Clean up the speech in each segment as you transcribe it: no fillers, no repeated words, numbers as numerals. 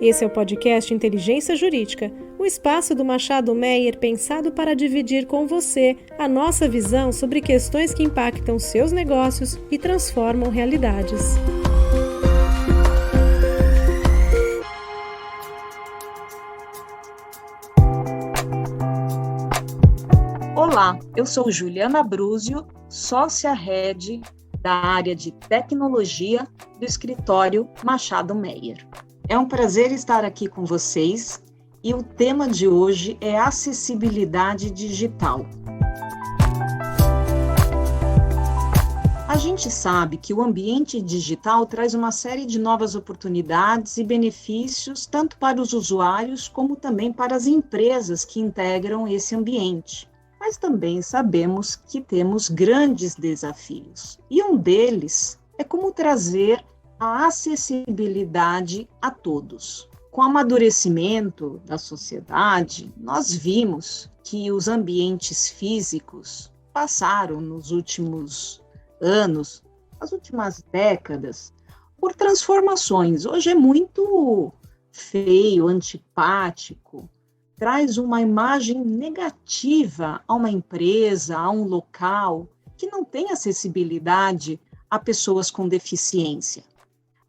Esse é o podcast Inteligência Jurídica, o espaço do Machado Meyer pensado para dividir com você a nossa visão sobre questões que impactam seus negócios e transformam realidades. Olá, eu sou Juliana Brúzio, sócia-head da área de tecnologia do escritório Machado Meyer. É um prazer estar aqui com vocês e o tema de hoje é acessibilidade digital. A gente sabe que o ambiente digital traz uma série de novas oportunidades e benefícios tanto para os usuários como também para as empresas que integram esse ambiente. Mas também sabemos que temos grandes desafios. E um deles é como trazer a acessibilidade a todos. Com o amadurecimento da sociedade, nós vimos que os ambientes físicos passaram nos últimos anos, nas últimas décadas, por transformações. Hoje é muito feio, antipático, traz uma imagem negativa a uma empresa, a um local que não tem acessibilidade a pessoas com deficiência.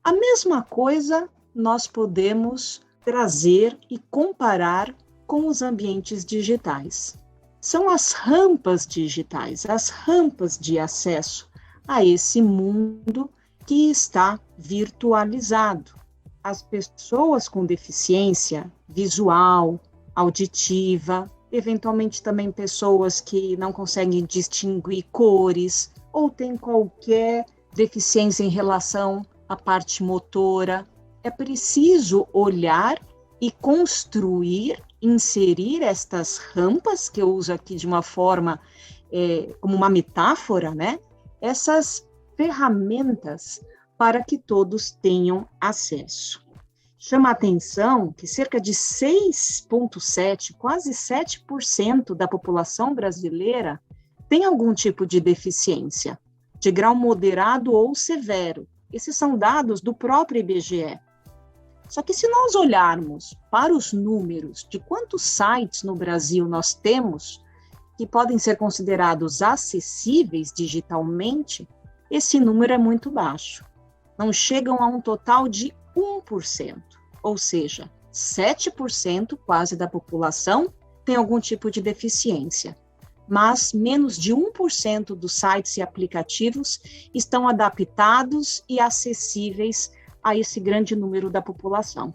A mesma coisa nós podemos trazer e comparar com os ambientes digitais. São as rampas digitais, as rampas de acesso a esse mundo que está virtualizado. As pessoas com deficiência visual, auditiva, eventualmente também pessoas que não conseguem distinguir cores ou têm qualquer deficiência em relação à parte motora. É preciso olhar e construir, inserir estas rampas, que eu uso aqui de uma forma, como uma metáfora, né? Essas ferramentas para que todos tenham acesso. Chama a atenção que cerca de 6,7%, quase 7% da população brasileira tem algum tipo de deficiência, de grau moderado ou severo. Esses são dados do próprio IBGE. Só que se nós olharmos para os números de quantos sites no Brasil nós temos que podem ser considerados acessíveis digitalmente, esse número é muito baixo. Não chegam a um total de 1%, ou seja, 7% quase da população tem algum tipo de deficiência, mas menos de 1% dos sites e aplicativos estão adaptados e acessíveis a esse grande número da população.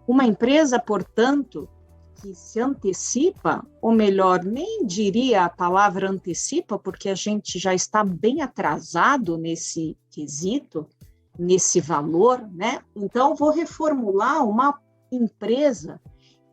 Uma empresa, portanto, que se antecipa, ou melhor, nem diria a palavra antecipa, porque a gente já está bem atrasado nesse quesito, nesse valor, né? Então, vou reformular uma empresa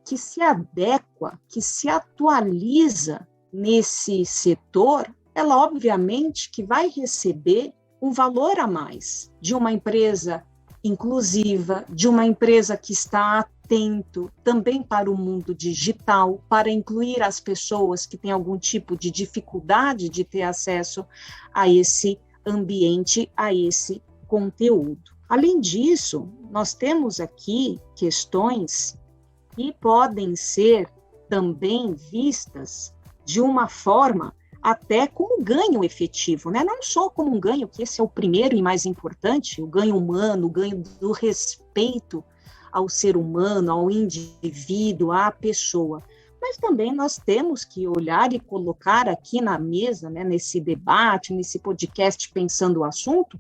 que se adequa, que se atualiza nesse setor, ela obviamente que vai receber um valor a mais de uma empresa inclusiva, de uma empresa que está atento também para o mundo digital, para incluir as pessoas que têm algum tipo de dificuldade de ter acesso a esse ambiente, a esse conteúdo. Além disso, nós temos aqui questões que podem ser também vistas de uma forma até como ganho efetivo, né? Não só como um ganho, que esse é o primeiro e mais importante, o ganho humano, o ganho do respeito ao ser humano, ao indivíduo, à pessoa, mas também nós temos que olhar e colocar aqui na mesa, né, nesse debate, nesse podcast Pensando o Assunto,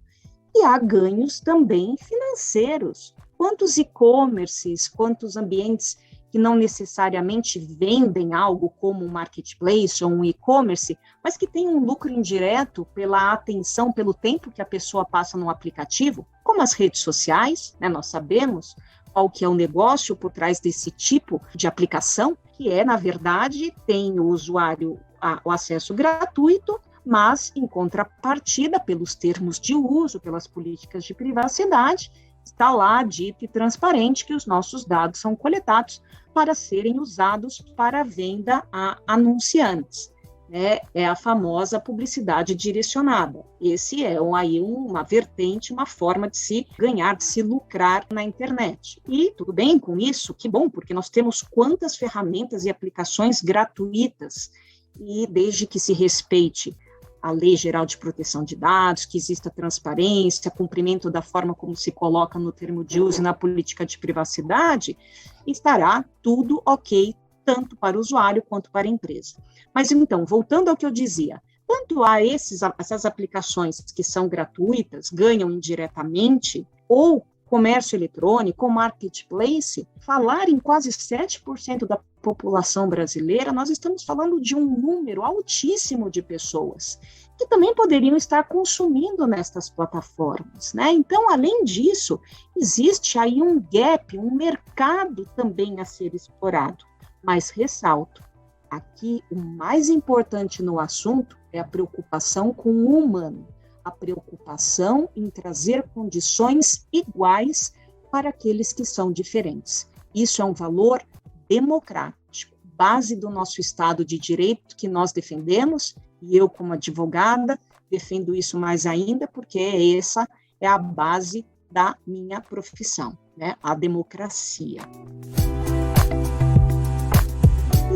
e há ganhos também financeiros. Quantos e-commerces, quantos ambientes que não necessariamente vendem algo como um marketplace ou um e-commerce, mas que têm um lucro indireto pela atenção, pelo tempo que a pessoa passa no aplicativo, como as redes sociais, né? Nós sabemos qual que é o negócio por trás desse tipo de aplicação, que é, na verdade, tem o usuário o acesso gratuito, mas em contrapartida, pelos termos de uso, pelas políticas de privacidade, está lá dito e transparente que os nossos dados são coletados para serem usados para venda a anunciantes. né, é a famosa publicidade direcionada. Esse é aí uma vertente, uma forma de se ganhar, de se lucrar na internet. E tudo bem com isso, que bom, porque nós temos quantas ferramentas e aplicações gratuitas, e desde que se respeite a Lei Geral de Proteção de Dados, que exista transparência, cumprimento da forma como se coloca no termo de uso e na política de privacidade, estará tudo ok, tanto para o usuário quanto para a empresa. Mas então, voltando ao que eu dizia, tanto há essas aplicações que são gratuitas, ganham indiretamente, ou comércio eletrônico, ou marketplace, falar em quase 7% da população brasileira, nós estamos falando de um número altíssimo de pessoas que também poderiam estar consumindo nestas plataformas, né? Então, além disso, existe aí um gap, um mercado também a ser explorado. Mas ressalto, aqui o mais importante no assunto é a preocupação com o humano, a preocupação em trazer condições iguais para aqueles que são diferentes. Isso é um valor democrático, base do nosso Estado de Direito que nós defendemos, e eu, como advogada, defendo isso mais ainda, porque essa é a base da minha profissão, né? A democracia.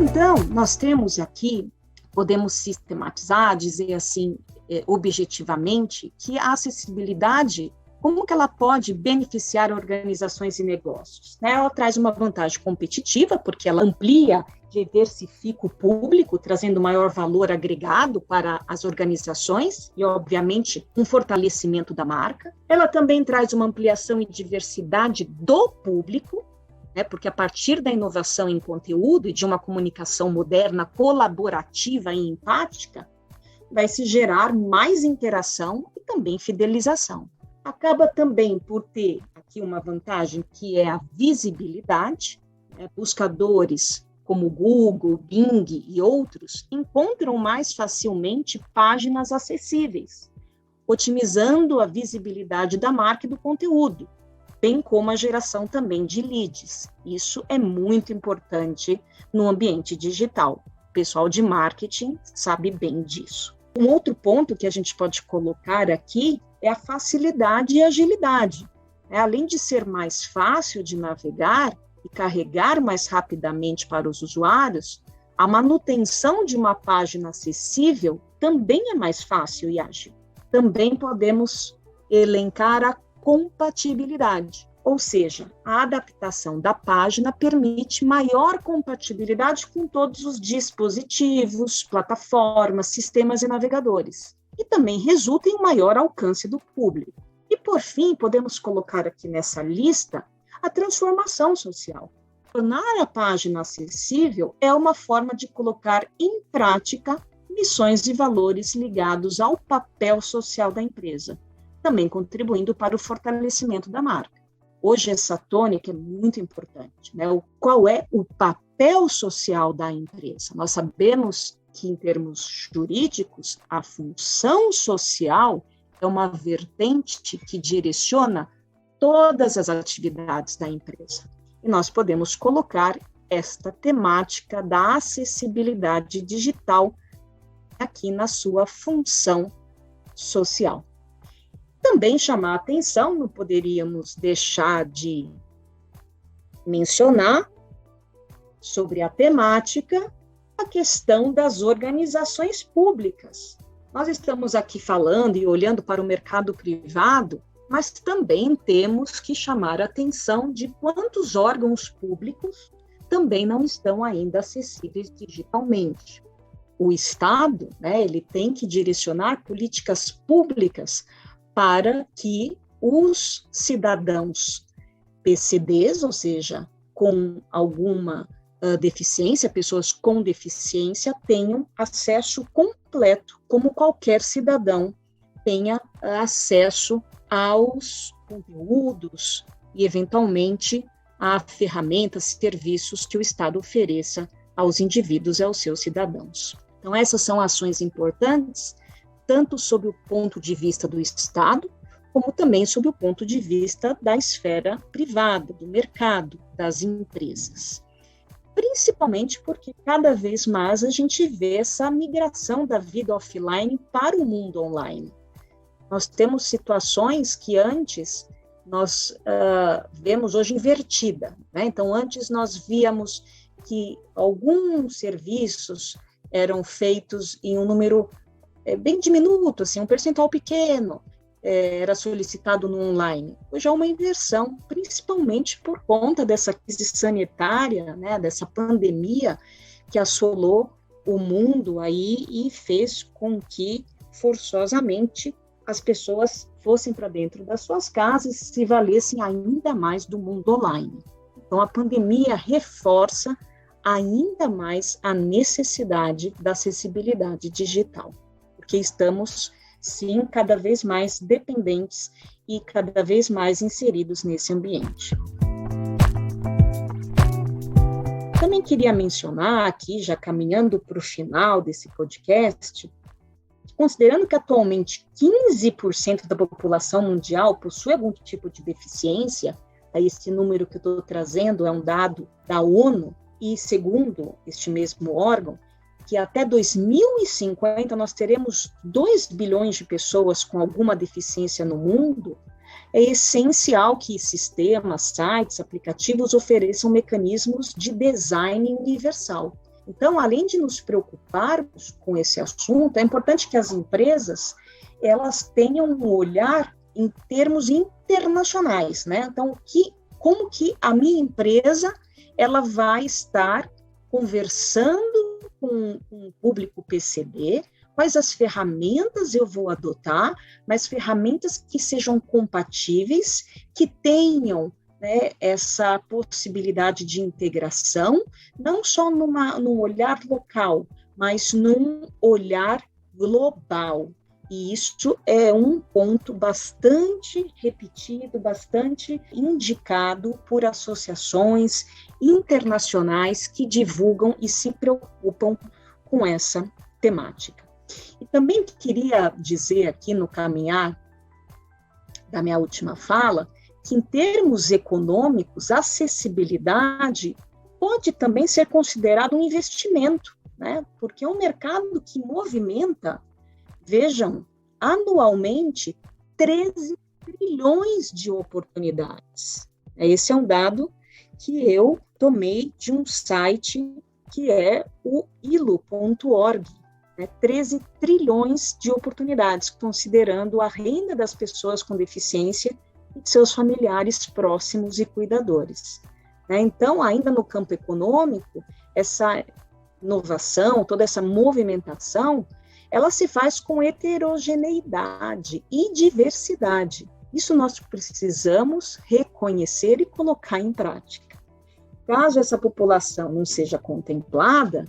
Então, nós temos aqui, podemos sistematizar, dizer assim, objetivamente, que a acessibilidade, como que ela pode beneficiar organizações e negócios? Né? Ela traz uma vantagem competitiva, porque ela amplia, diversifica o público, trazendo maior valor agregado para as organizações e, obviamente, um fortalecimento da marca. Ela também traz uma ampliação e diversidade do público, né? Porque a partir da inovação em conteúdo e de uma comunicação moderna, colaborativa e empática, vai se gerar mais interação e também fidelização. Acaba também por ter aqui uma vantagem que é a visibilidade, né? Buscadores como Google, Bing e outros encontram mais facilmente páginas acessíveis, otimizando a visibilidade da marca e do conteúdo, bem como a geração também de leads. Isso é muito importante no ambiente digital. O pessoal de marketing sabe bem disso. Um outro ponto que a gente pode colocar aqui é a facilidade e agilidade. Além de ser mais fácil de navegar e carregar mais rapidamente para os usuários, a manutenção de uma página acessível também é mais fácil e ágil. Também podemos elencar a compatibilidade, ou seja, a adaptação da página permite maior compatibilidade com todos os dispositivos, plataformas, sistemas e navegadores, e também resulta em maior alcance do público. E, por fim, podemos colocar aqui nessa lista a transformação social. Tornar a página acessível é uma forma de colocar em prática missões e valores ligados ao papel social da empresa, também contribuindo para o fortalecimento da marca. Hoje essa tônica é muito importante, né? Qual é o papel social da empresa? Nós sabemos que, em termos jurídicos, a função social é uma vertente que direciona todas as atividades da empresa. E nós podemos colocar esta temática da acessibilidade digital aqui na sua função social. Também chamar a atenção, não poderíamos deixar de mencionar sobre a temática, a questão das organizações públicas. Nós estamos aqui falando e olhando para o mercado privado, mas também temos que chamar a atenção de quantos órgãos públicos também não estão ainda acessíveis digitalmente. O Estado, né, ele tem que direcionar políticas públicas para que os cidadãos PCDs, ou seja, com alguma deficiência, pessoas com deficiência, tenham acesso completo, como qualquer cidadão tenha acesso aos conteúdos e, eventualmente, a ferramentas, serviços que o Estado ofereça aos indivíduos e aos seus cidadãos. Então, essas são ações importantes, tanto sob o ponto de vista do Estado, como também sob o ponto de vista da esfera privada, do mercado, das empresas. principalmente porque cada vez mais a gente vê essa migração da vida offline para o mundo online. Nós temos situações que antes nós vemos hoje invertida, né? Então, antes nós víamos que alguns serviços eram feitos em um número bem diminuto, assim, um percentual pequeno era solicitado no online. Hoje há uma inversão, principalmente por conta dessa crise sanitária, né, dessa pandemia que assolou o mundo aí e fez com que, forçosamente, as pessoas fossem para dentro das suas casas e se valessem ainda mais do mundo online. Então, a pandemia reforça ainda mais a necessidade da acessibilidade digital, porque estamos, sim, cada vez mais dependentes e cada vez mais inseridos nesse ambiente. Também queria mencionar aqui, já caminhando para o final desse podcast, considerando que atualmente 15% da população mundial possui algum tipo de deficiência, esse número que eu estou trazendo é um dado da ONU, e segundo este mesmo órgão, que até 2050 nós teremos 2 bilhões de pessoas com alguma deficiência no mundo, é essencial que sistemas, sites, aplicativos ofereçam mecanismos de design universal. Então, além de nos preocuparmos com esse assunto, é importante que as empresas elas tenham um olhar em termos internacionais, né? Então, como que a minha empresa ela vai estar conversando com o público PCD, quais as ferramentas eu vou adotar, mas ferramentas que sejam compatíveis, que tenham, né, essa possibilidade de integração, não só num olhar local, mas num olhar global. E isso é um ponto bastante repetido, bastante indicado por associações internacionais que divulgam e se preocupam com essa temática. E também queria dizer aqui no caminhar da minha última fala, que em termos econômicos, a acessibilidade pode também ser considerado um investimento, né? Porque é um mercado que movimenta, vejam, anualmente 13 trilhões de oportunidades. Esse é um dado que eu tomei de um site que é o ilo.org, né? 13 trilhões de oportunidades, considerando a renda das pessoas com deficiência e de seus familiares próximos e cuidadores. Então, ainda no campo econômico, essa inovação, toda essa movimentação, ela se faz com heterogeneidade e diversidade. Isso nós precisamos reconhecer e colocar em prática. Caso essa população não seja contemplada,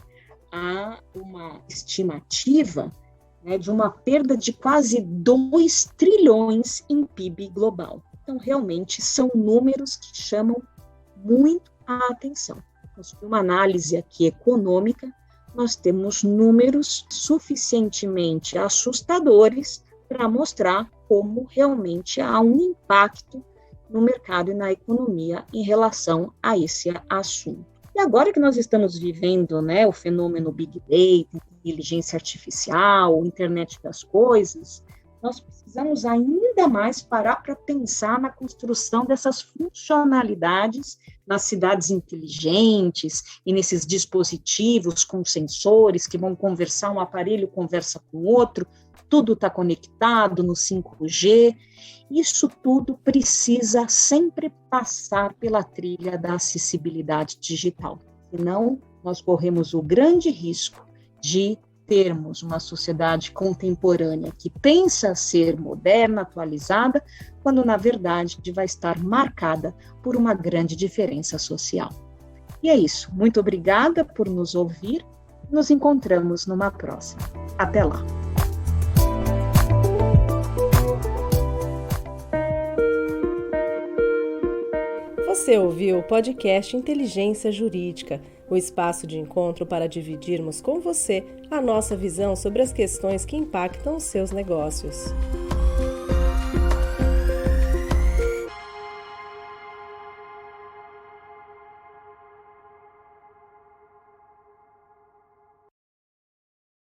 há uma estimativa, né, de uma perda de quase 2 trilhões em PIB global. Então, realmente, são números que chamam muito a atenção. Então, uma análise aqui econômica, nós temos números suficientemente assustadores para mostrar como realmente há um impacto no mercado e na economia em relação a esse assunto. E agora que nós estamos vivendo, né, o fenômeno Big Data, inteligência artificial, internet das coisas, nós precisamos ainda mais parar para pensar na construção dessas funcionalidades nas cidades inteligentes e nesses dispositivos com sensores que vão conversar, um aparelho conversa com o outro, tudo está conectado no 5G. Isso tudo precisa sempre passar pela trilha da acessibilidade digital. Senão, nós corremos o grande risco de termos uma sociedade contemporânea que pensa ser moderna, atualizada, quando, na verdade, vai estar marcada por uma grande diferença social. E é isso. Muito obrigada por nos ouvir. Nos encontramos numa próxima. Até lá. Você ouviu o podcast Inteligência Jurídica, o espaço de encontro para dividirmos com você a nossa visão sobre as questões que impactam os seus negócios.